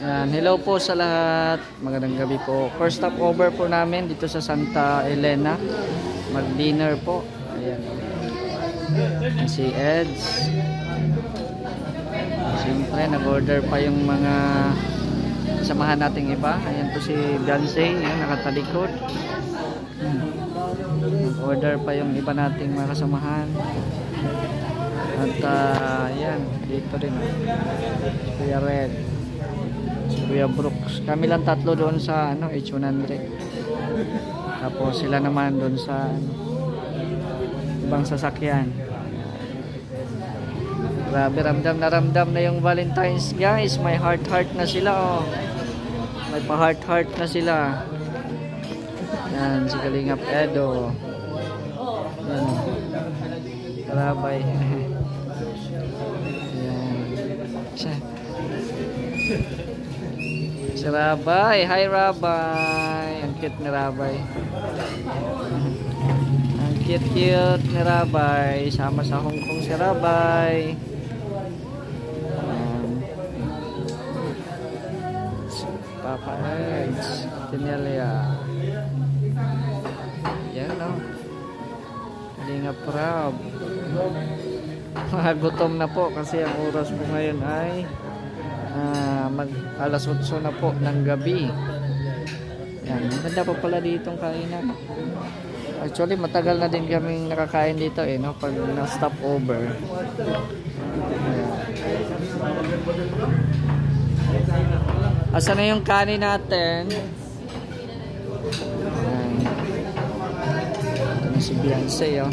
Yan, hello po sa lahat. Magandang gabi po. First stopover po namin dito sa Santa Elena. Mag-dinner po. Ayan. Si Eds. Siyempre, nag-order pa yung mga samahan nating iba. Ayan po si Dansey. Ayan, nakatalikod. Nag-order pa yung iba nating mga kasamahan. At ayan, dito rin. Kuya Red. Kuya Brooks. Kami lang tatlo doon sa H100. Tapos sila naman doon sa ibang sasakyan. Grabe, ramdam na yung Valentine's, guys. May heart na sila, oh. May pa-heart na sila. Yan, si Kalingap Edo. Yan. Karabay. Yan. Si Rabay. Hi, Rabay. Ang cute ni Rabay. Ang cute ni Rabay. Sama sa Hong Kong si Rabay. Papa Eds. Tinelia. Yan, no? Kalingap Rab. Gutom na po kasi ang oras po ngayon ay mag alas 8 na po ng gabi. Yan, maganda pa pala ditong kainan. Actually, matagal na din kaming nakakain dito no, pag na-stop over. Asan na yung kanin natin? Ito na si Beyonce, oh.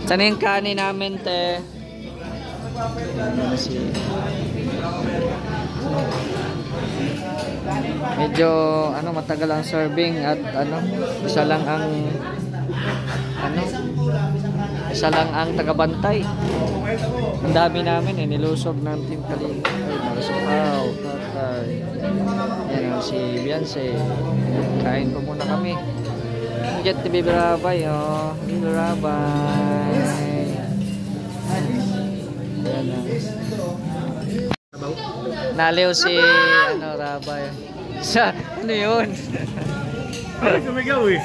Asan na yung kanin namin, te? Medyo matagal ang serving at isa lang ang tagabantay. Ang dami namin nilusog ng Team Kalingap. Ay, marasukaw, tatay. Yan si Beyonce. Kain po muna kami. Get the Baby Rabay, oh. Baby Rabay. Yan na. Naliw si Rabay. Sa ano yun? Ano sumigaw eh?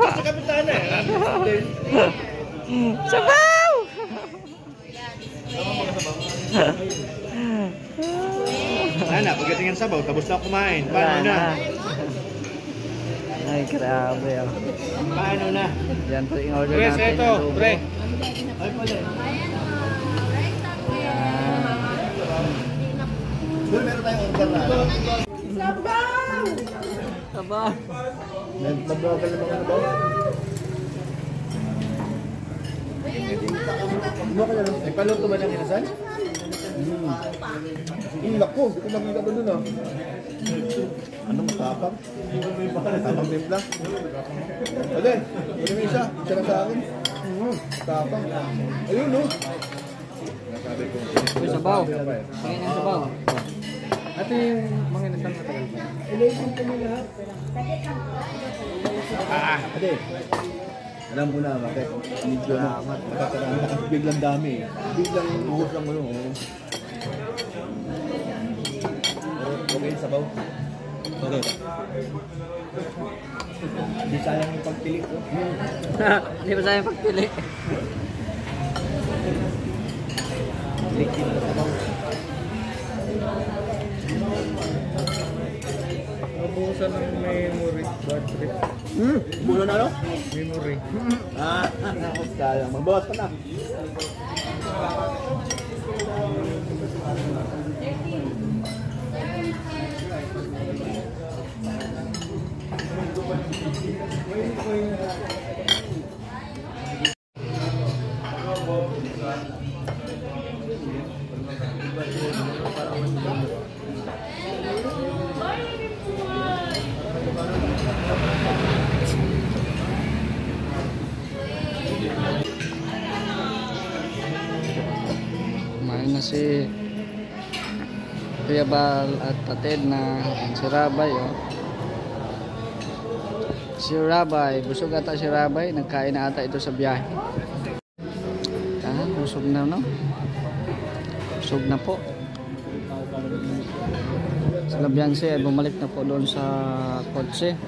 Sa kapitana eh. Sabaw! Ana, pagdating ng sabaw, tapos na kumain. Paano na? Ay, grabe, oh. Paano na? Yan po yung order Yes, natin. ito, pre. Ay, pala. Meron tayong order na. Sabaw! Sabaw! Nagbabagal naman ano ba? Ay, paluto ba ng inasan? Ilak ko, hindi ko nakita ko dun ah. Anong matapang? Matapang timpla? Ate, wala may isa lang sa akin. Matapang. Ayun no? Sabaw. Tingin ang sabaw. Ate, mga inasang matagal pa. Ilaysin ko mo lahat. Ate, alam ko na bakit. Medyo nakakaroon. Biglang dami eh. Biglang buhos lang mo. Okay, sabaw. Okay. Hindi sayang yung pagpili ko. Hindi ba sayang pagpili? Likin na sabaw. Nabuhusan ng memory. Bad trip. Bulo na no? Memory. Sayang. Magbawas pa na. Kumain na si Kuya Bal at Pated na si Rabay, oh. Si Rabay, busog ata si Rabay, nagkain na ata ito sa biyahe. Busog na, no? busog na po. Sila Beyonce ay bumalik na po doon sa kotse.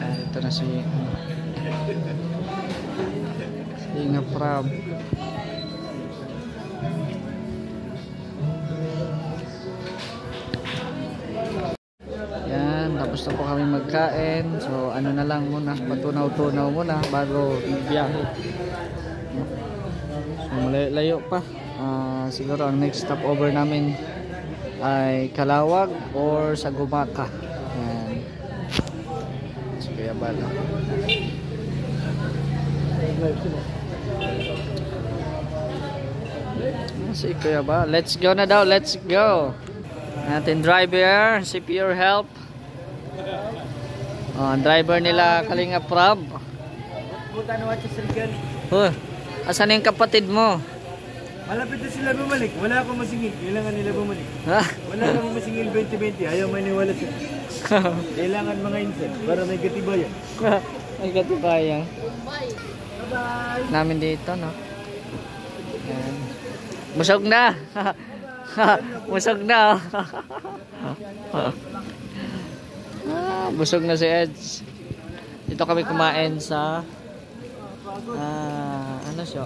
Ito na si Inga Prab. Yan, tapos na po kami magkain. So ano na lang muna, patunaw-tunaw muna bago biyahe. So malayo pa. Siguro ang next stopover namin ay Calawag or sa Gumaca. Yan. So kaya bala. Si Kuya ba? Let's go na daw, let's go. Ating driver, si Pure Help. Ang driver nila Kalinga Prab. Asan yung kapatid mo? Malapit na sila bumalik. Wala akong masingil. Kailangan nila bumalik. Wala akong masingil 2020. Ayaw maniwala sila. Kailangan mga insan para may katibayan. May katibayan. Namin dito, no? Ayan. Busog na. Busog na. Busog na si Eds. Dito kami kumain sa ano siya?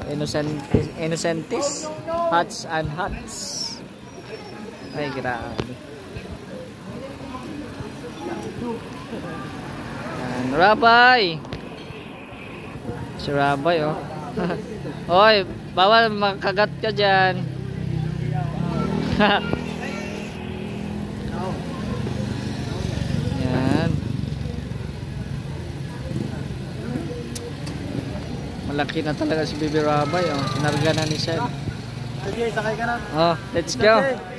Innocentis Huts and Huts. Ay, grabe. Ayan, Rabay. Si Rabay, oh. Hoy, bawal makagat ka dyan. Yan. Malaki na talaga si Bibi Rabay, oh. Sinarga na ni Seb. Mr. J, sakay ka na. Oh, let's go.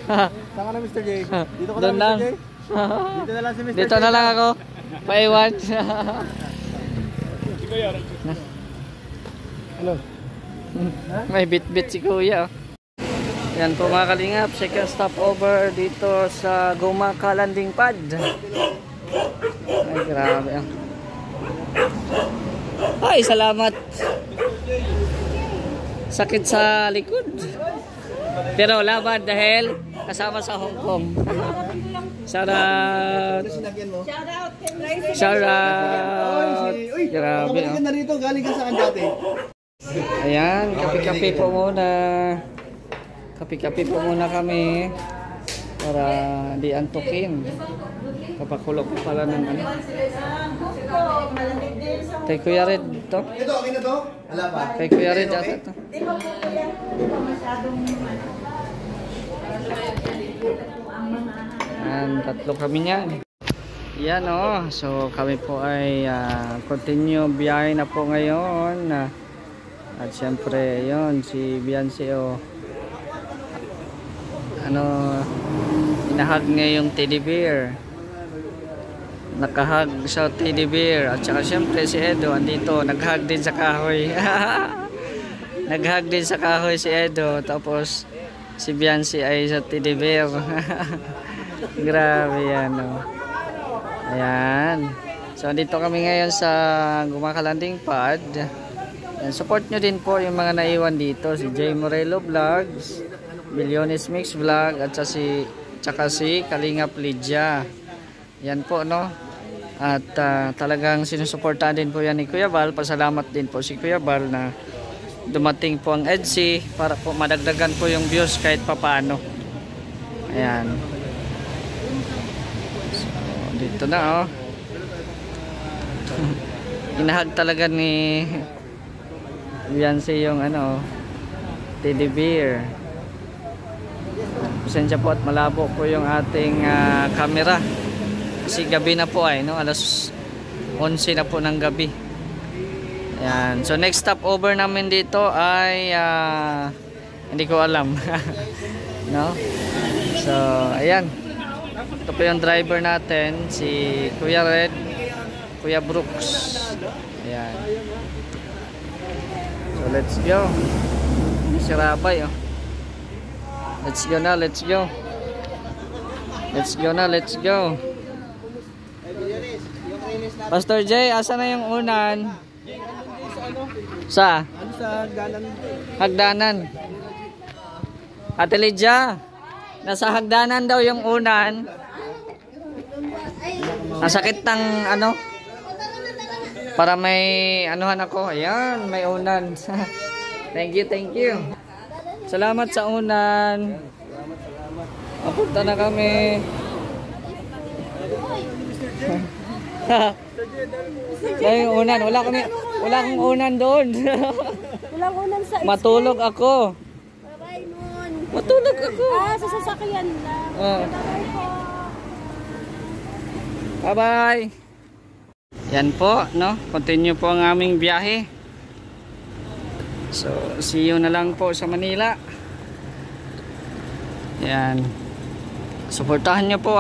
Saka na Mr. J. Dito ka na Mr. J. Dito na lang si Mr. J. Dito na lang ako. Paiwan. Hello. May bit-bit si Kuya. Yan po mga kalingap, second stopover dito sa Gumaca landing pad. Ay, grabe. Ay, salamat. Sakit sa likod. Pero laban dahil kasama sa Hong Kong. Shoutout. Shoutout. Grabe. Kapag na rito, galing ka saan dati? Ayan, kape-kape po muna. Kape-kape po muna kami para di antukin. Kapakulo po pala ng ano. Kay Kuya Red to. Ito, okay na to? Wala pa. Kay Kuya Red ata to. Di ba po yan? Di ba masyadong Ayan, tatlo kami niyan. Yan oh. So kami po ay continue biyahe na po ngayon. At syempre yon si Beyonce oh. Ano, inahag niya yung teddy bear. Nakahag sa teddy bear. At saka syempre si Edo andito, naghag din sa kahoy. Naghag din sa kahoy si Edo. Tapos si Beyonce ay sa teddy bear. Grabe yan oh. Ayan. So andito kami ngayon sa Gumaca landing pad. And support nyo din po yung mga naiwan dito. Si Jay Morello Vlogs, Billiones Mix Vlog, at tsaka si Kalingap Lydia. Yan po, no? At talagang sinusuportahan din po yan ni Kuya Val. Pasalamat din po si Kuya Val na dumating po ang EDSI para po madagdagan po yung views kahit papaano. Ayan. So, dito na, oh. Inahag talaga ni Beyonce yung ano, teddy bear. Pasensya po at malabo po yung ating camera. Kasi gabi na po ay, no? Alas 11 na po ng gabi. Ayan. So next stopover namin dito ay hindi ko alam. No? So ayan. Ito po yung driver natin, si Kuya Red, Kuya Brooks. Ayan. So let's go. Si Rabay oh. Let's go na, let's go. Let's go na, let's go. Pastor Jay, asa na yung unan? Sa? Ano sa hagdanan? Hagdanan. Ate Lydia, nasa hagdanan daw yung unan. Ang sakit ng ano? Para may anuhan ako. Ayan, may unan. Thank you, thank you. Salamat sa unan. Papunta na kami. Ay, unan. Wala akong unan doon. Walang unan sa Matulog ako. Bye nun. Matulog ako. Sa sasakyan lang. Oh. Bye po. Bye-bye. Yan po, no? Continue po ang aming biyahe. So, see you na lang po sa Manila. Yan. Suportahan nyo po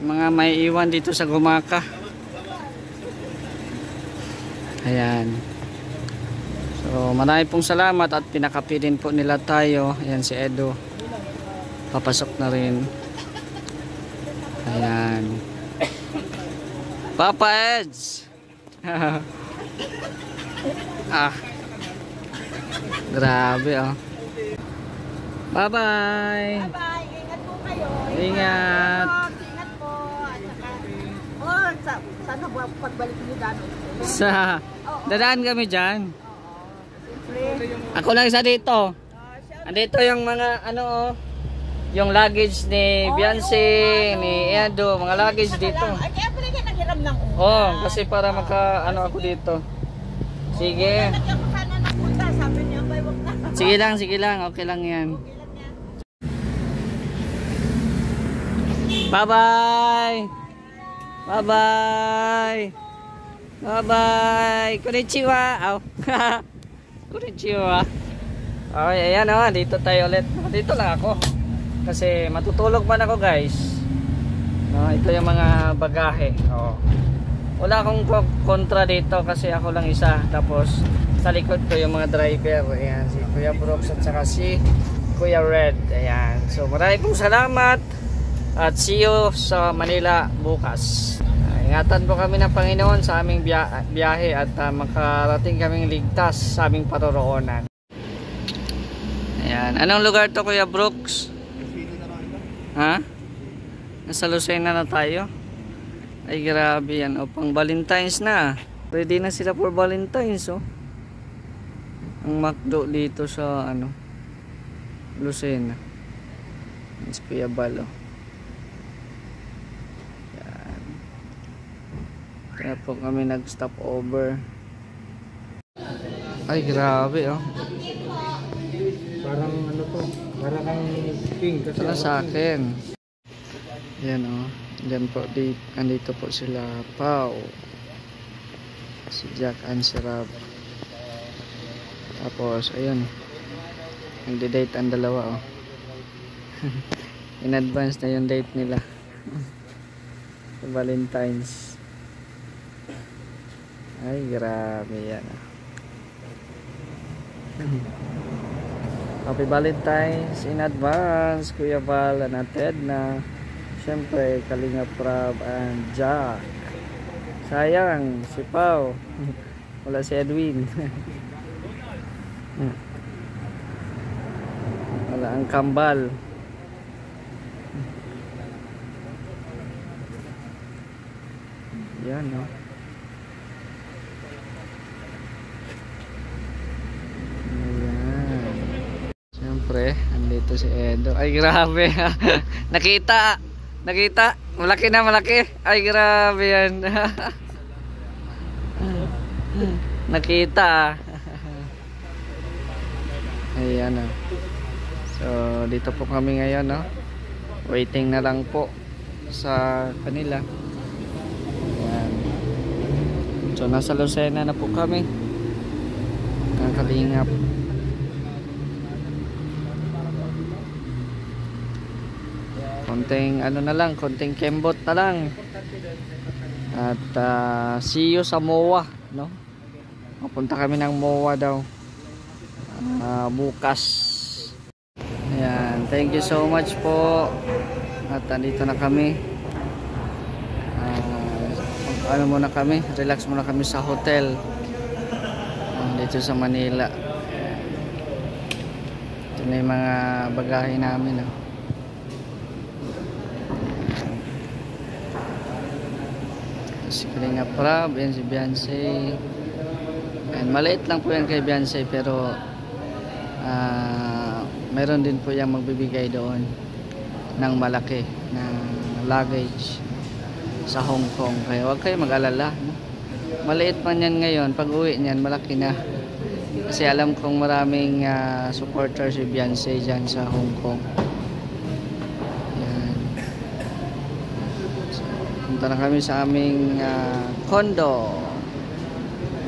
mga may iwan dito sa Gumaka. Ayan. So, marami pong salamat at pinakapirin po nila tayo. Ayan si Edo. Papasok na rin. Ayan. Papa Eds. Grabe Bye-bye. Bye. Ingat po kayo. Ingat. Ingat po. At saka, sana pagbalik niyo dito. Dadaan kami dyan. Siyempre. Ako lang isa dito. Andito yung mga yung luggage ni Beyonce, ni Edo, mga luggage dito. Ay, kaya pala ka naghiram ng ulan. Kasi para ako dito. Sige. Nagyan ko sana ng punta. Sabi niya, wag na. Sige lang. Okay lang yan. Bye-bye. Bye-bye. Bye-bye. Konnichiwa. Konnichiwa. Okay, ayan dito tayo ulit. Dito lang ako. Kasi matutulog man ako, guys. Ito yung mga bagahe. Wala akong kontra dito kasi ako lang isa. Tapos sa likod ko yung mga driver. Ayan, si Kuya Brooks at saka si Kuya Red. Ayan. So maraming pong salamat. At see you sa Manila bukas. Ingatan po kami ng Panginoon sa aming biyahe at makarating kaming ligtas sa aming paroroonan. Ayan. Anong lugar to, Kuya Brooks? Nasa Lucena na tayo? Ay, grabe yan. Pang Valentine's na. Ready na sila for Valentine's, Ang McDo dito sa Lucena. Mas Kuya Balo. Kaya po kami nag-stop over. Ay, grabe Parang parang kang king kasi sa akin. Yan Diyan po, andito po sila Pau, si Jack and si Rob. Tapos ayun, nagde-date ang dalawa in advance na yung date nila. Sa Valentine's. Ay, grabe yan Happy Valentine's in advance, Kuya Val and Ted na. Siyempre, Kalinga Prab and Jack. Sayang, si Pau. Wala si Edwin. Wala ang kambal. Yan, Siyempre, andito si Edo. Ay, grabe. Nakita. Malaki na, malaki. Ay, grabe yan. Nakita. Ayan So, dito po kami ngayon Waiting na lang po sa kanila. Ayan. So, nasa Lucena na po kami. Kalingap. Konting konting kembot na lang. At see you sa MOA, Pupunta kami ng MOA daw bukas. Ayan, thank you so much po. At andito na kami. Muna kami, relax muna kami sa hotel dito sa Manila. Ito na yung mga bagahe namin. Oh. Si Kalinga Prab, yan si Beyonce. And maliit lang po yan kay Beyonce pero meron din po yung magbibigay doon ng malaki na luggage sa Hong Kong. Kaya huwag kayo mag-alala. No? Maliit man yan ngayon, pag uwi niyan malaki na. Kasi alam kong maraming supporter si Beyonce dyan sa Hong Kong. Yan. So, punta na kami sa aming condo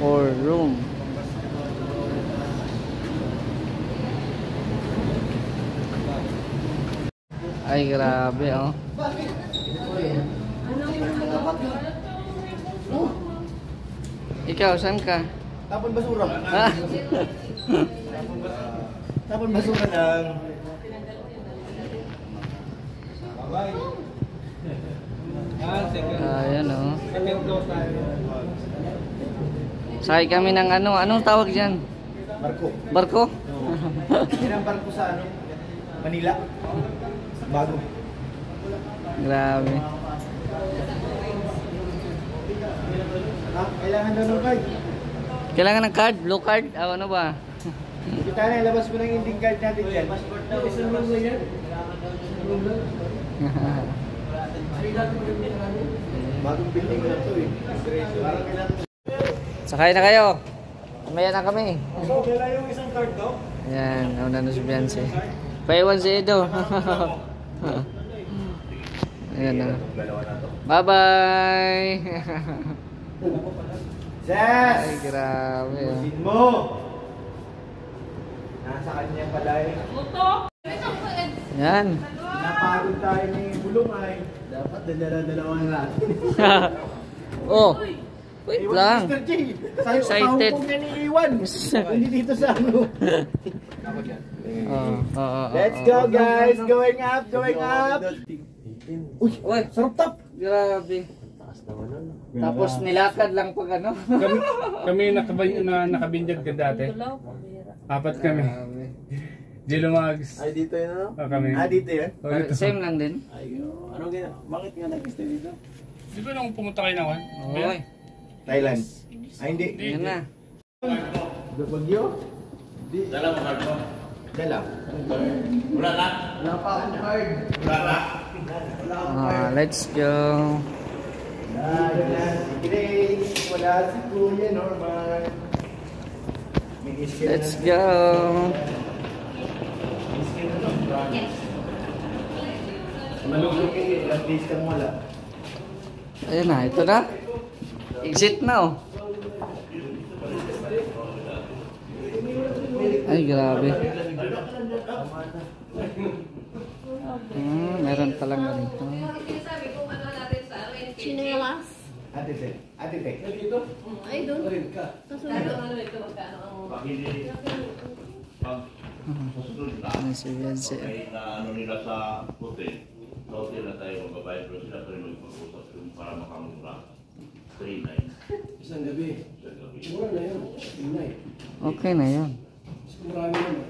or room. Ay grabe oh. Ikaw, saan ka? Tapon basura. Ha? Tapon basura lang. Ayan oh. Sakay kami ng ano, anong tawag dyan? Barko. Barko? Yan ang barko sa ano? Manila. Bago. Grabe. Kailangan daw ng card. Kailangan ng card? Blue card? Ano ba? Kita na, labas mo ng ending card natin dyan. Isang room na yan. Bagong building na ito eh. Parang kailangan. Sakay na kayo. Mamaya na kami. So, kailangan yung isang card daw? Ayan, nauna na si Beyonce. Paiwan si Edo. Ayan na. Bye-bye! Yes! Ay, grabe. Oh. Pusin mo! Nasa kanya pala eh. Yan. Napagod tayo ni Bulong ay. Dapat dala-dalawa natin. Oh, wait lang. Mr. J! Sa'yo sa Hong Excited. Kong niya ni Iwan. Hindi dito sa ano. Let's go guys! Going up! Going up! Uy! Uy, Sarap tap! grabe. Tapos nilakad lang pag ano. Kami nakabinjag ka dati. Apat kami. Grabe. Di lumags. Ay, dito yun ano? Kami. Ah, dito yun? Oh, dito. Same lang din. Ay, ano gina? Bakit nga nag-stay dito? Di ba nung pumunta kayo na, Juan? Oy, Thailand. Ay, hindi. yan na. Bagyo? Di. Dala mo card mo? Dala. Wala na? Wala pa akong card. Wala na? Wala akong card. Let's go. Wala si Kuya Norman. May iskin Let's na. go. Iskin na Norman. Malulog kayo. At least kang wala. Ayun na, ito na. Exit na oh. Ay, grabe. Meron palang ganito. Sino yung last? Ate Te. Ate Te. Ay, doon. Ano si Beyonce? Ay na ano nila sa hotel. Sa hotel na tayo magbabayad pero sila pa rin magpag-usap yung para makamura. 3-9. Isang gabi. Isang gabi. Mura na yun. Inay. Okay na yun. Marami naman.